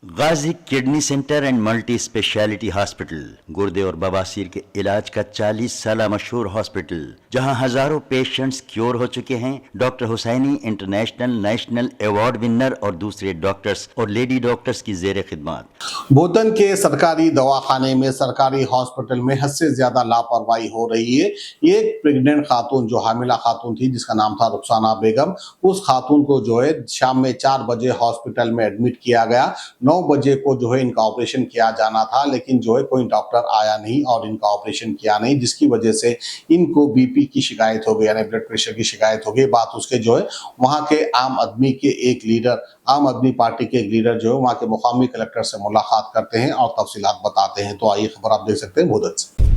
Ghazi kidney centre and multi speciality hospital गुर्दे और बवासीर के इलाज का 40 साल मशहूर हॉस्पिटल, जहां हजारों पेशेंट्स क्योर हो चुके हैं। Doctor Husaini international national award winner और दूसरे डॉक्टर्स और लेडी डॉक्टर्स की जेर खिदमत। बोतन के सरकारी दवाखाने में सरकारी हॉस्पिटल में हद से ज्यादा लापरवाही हो रही है। एक प्रेग्नेंट खातून जो हामिला खातून थी जिसका नाम था रुखसाना बेगम, उस खातून को जो है शाम में 4 बजे हॉस्पिटल में एडमिट किया गया। 9 बजे को जो है इनका ऑपरेशन किया जाना था, लेकिन जो है कोई डॉक्टर आया नहीं और इनका ऑपरेशन किया नहीं, जिसकी वजह से इनको बीपी की शिकायत हो गई, यानी ब्लड प्रेशर की शिकायत हो गई। बात उसके जो है वहां के आम आदमी के एक लीडर, आम आदमी पार्टी के एक लीडर जो है वहां के मुकामी कलेक्टर से मुलाकात करते हैं और तफसीलात बताते हैं। तो आइए खबर आप देख सकते हैं बोधन से।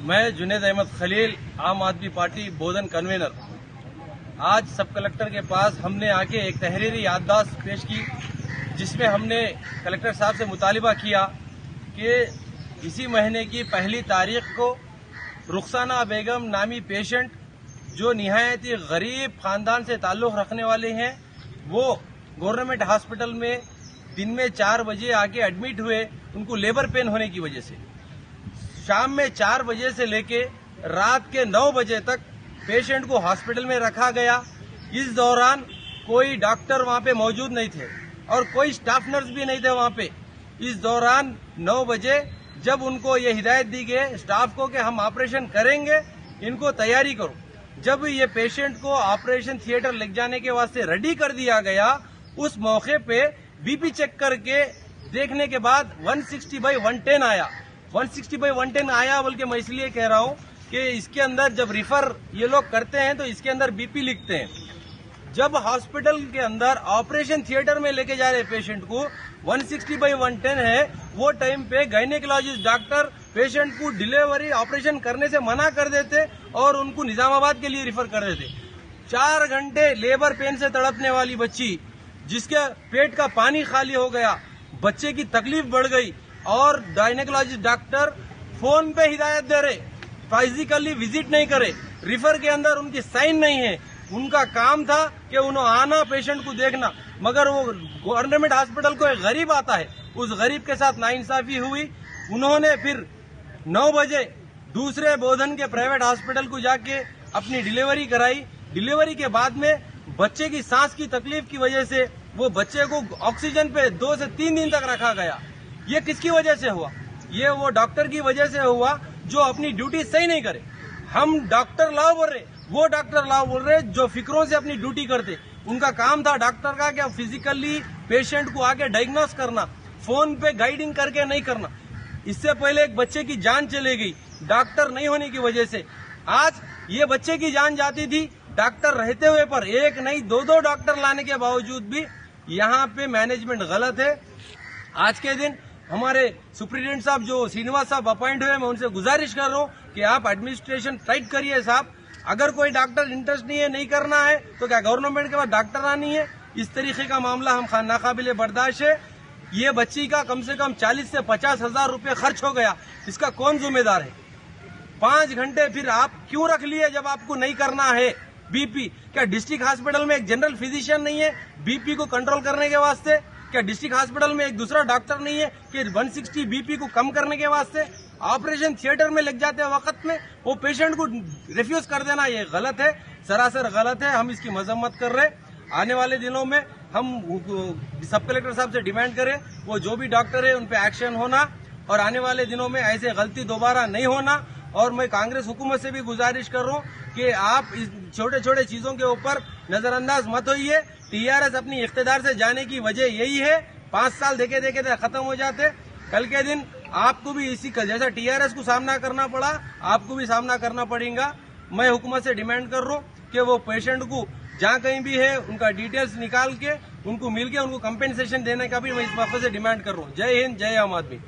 मैं जुनेद अहमद खलील, आम आदमी पार्टी बोधन कन्वीनर। आज सब कलेक्टर के पास हमने आके एक तहरीरी याददाश्त पेश की, जिसमें हमने कलेक्टर साहब से मुतालिबा किया कि इसी महीने की 1 तारीख को रुखसाना बेगम नामी पेशेंट जो निहायत ही गरीब खानदान से ताल्लुक़ रखने वाले हैं, वो गवर्नमेंट हॉस्पिटल में दिन में 4 बजे आके एडमिट हुए। उनको लेबर पेन होने की वजह से शाम में 4 बजे से लेके रात के 9 बजे तक पेशेंट को हॉस्पिटल में रखा गया। इस दौरान कोई डॉक्टर वहां पे मौजूद नहीं थे और कोई स्टाफ नर्स भी नहीं थे वहां पे। इस दौरान 9 बजे जब उनको ये हिदायत दी गई स्टाफ को कि हम ऑपरेशन करेंगे, इनको तैयारी करो, जब ये पेशेंट को ऑपरेशन थिएटर ले जाने के वास्ते रेडी कर दिया गया, उस मौके पे बीपी चेक करके देखने के बाद 160/110 आया। 160/110 आया बल्कि मैं इसलिए कह रहा हूं कि इसके अंदर जब रिफर ये लोग करते हैं तो इसके अंदर बीपी लिखते हैं। जब हॉस्पिटल के अंदर ऑपरेशन थिएटर में लेके जा रहे पेशेंट को 160/110 है, वो टाइम पे गायनेकोलॉजिस्ट डॉक्टर पेशेंट को डिलीवरी ऑपरेशन करने से मना कर देते और उनको निजामाबाद के लिए रिफर कर देते। 4 घंटे लेबर पेन से तड़पने वाली बच्ची, जिसके पेट का पानी खाली हो गया, बच्चे की तकलीफ बढ़ गई और गायनेकोलॉजिस्ट डॉक्टर फोन पे हिदायत दे रहे, फिजिकली विजिट नहीं करे, रिफर के अंदर उनकी साइन नहीं है। उनका काम था कि उन्होंने आना, पेशेंट को देखना, मगर वो गवर्नमेंट हॉस्पिटल को एक गरीब आता है, उस गरीब के साथ नाइंसाफी हुई। उन्होंने फिर 9 बजे दूसरे बोधन के प्राइवेट हॉस्पिटल को जाके अपनी डिलीवरी कराई। डिलीवरी के बाद में बच्चे की सांस की तकलीफ की वजह से वो बच्चे को ऑक्सीजन पे 2 से 3 दिन तक रखा गया। ये किसकी वजह से हुआ? ये वो डॉक्टर की वजह से हुआ जो अपनी ड्यूटी सही नहीं करे। हम डॉक्टर लाओ बोल रहे, वो डॉक्टर लाओ बोल रहे जो फिक्रों से अपनी ड्यूटी करते। उनका काम था डॉक्टर का क्या फिजिकली पेशेंट को आके डायग्नोस करना, फोन पे गाइडिंग करके नहीं करना। इससे पहले एक बच्चे की जान चली गई डॉक्टर नहीं होने की वजह से। आज ये बच्चे की जान जाती थी डॉक्टर रहते हुए, पर एक नहीं 2-2 डॉक्टर लाने के बावजूद भी यहाँ पे मैनेजमेंट गलत है। आज के दिन हमारे सुप्रीडेंट साहब जो श्रीनिवास साहब अपॉइंट हुए, मैं उनसे गुजारिश कर रहा हूँ कि आप एडमिनिस्ट्रेशन टाइट करिए साहब। अगर कोई डॉक्टर इंटरेस्ट नहीं है, नहीं करना है, तो क्या गवर्नमेंट के पास डॉक्टर आनी है? इस तरीके का मामला हम नाकाबिले बर्दाश्त है। ये बच्ची का कम से कम 40 से 50 हजार रुपये खर्च हो गया, इसका कौन जिम्मेदार है? 5 घंटे फिर आप क्यों रख लिए जब आपको नहीं करना है बीपी? क्या डिस्ट्रिक्ट हॉस्पिटल में एक जनरल फिजिशियन नहीं है बीपी को कंट्रोल करने के वास्ते? क्या डिस्ट्रिक्ट हॉस्पिटल में एक दूसरा डॉक्टर नहीं है कि 160 बीपी को कम करने के वास्ते? ऑपरेशन थिएटर में लग जाते वक्त में वो पेशेंट को रिफ्यूज कर देना, ये गलत है, सरासर गलत है। हम इसकी मजम्मत कर रहे। आने वाले दिनों में हम सब कलेक्टर साहब से डिमांड करें वो जो भी डॉक्टर है उन पे एक्शन होना और आने वाले दिनों में ऐसे गलती दोबारा नहीं होना। और मैं कांग्रेस हुकूमत से भी गुजारिश कर रहा हूँ कि आप इस छोटे छोटे चीजों के ऊपर नजरअंदाज मत होइए। टीआरएस अपनी इख्तिदार से जाने की वजह यही है, 5 साल देखे देखे खत्म हो जाते। कल के दिन आपको भी इसी जैसा टीआरएस को सामना करना पड़ा, आपको भी सामना करना पड़ेगा। मैं हुकूमत से डिमांड कर रहा हूँ कि वो पेशेंट को जहाँ कहीं भी है उनका डिटेल्स निकाल के उनको मिल के उनको कंपेंसेशन देने का भी मैं इस मौके से डिमांड कर रहा हूँ। जय हिंद, जय आम आदमी।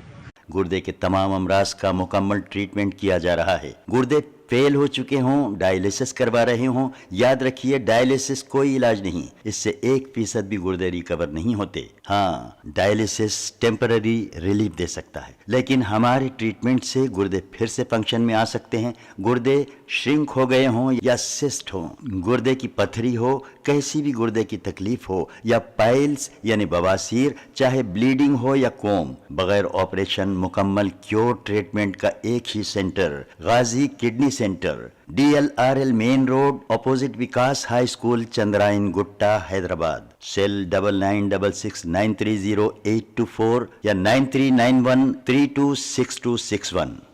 गुर्दे के तमाम अमराज का मुकम्मल ट्रीटमेंट किया जा रहा है। गुर्दे फेल हो चुके हों, डायलिसिस करवा रहे हों, याद रखिए डायलिसिस कोई इलाज नहीं, इससे 1% भी गुर्दे रिकवर नहीं होते। हाँ, डायलिसिस टेम्पररी रिलीफ दे सकता है, लेकिन हमारे ट्रीटमेंट से गुर्दे फिर से फंक्शन में आ सकते हैं। गुर्दे श्रिंक हो गए हों या सिस्ट हो, गुर्दे की पथरी हो, कैसी भी गुर्दे की तकलीफ हो, या पाइल्स यानी बवासीर, चाहे ब्लीडिंग हो या कोम, बगैर ऑपरेशन मुकम्मल क्योर ट्रीटमेंट का एक ही centre, Ghazi kidney centre, DLRL main road, opposite Vikas high school, Chandrayangutta, Hyderabad. Cell 9966930824 या 9391326261।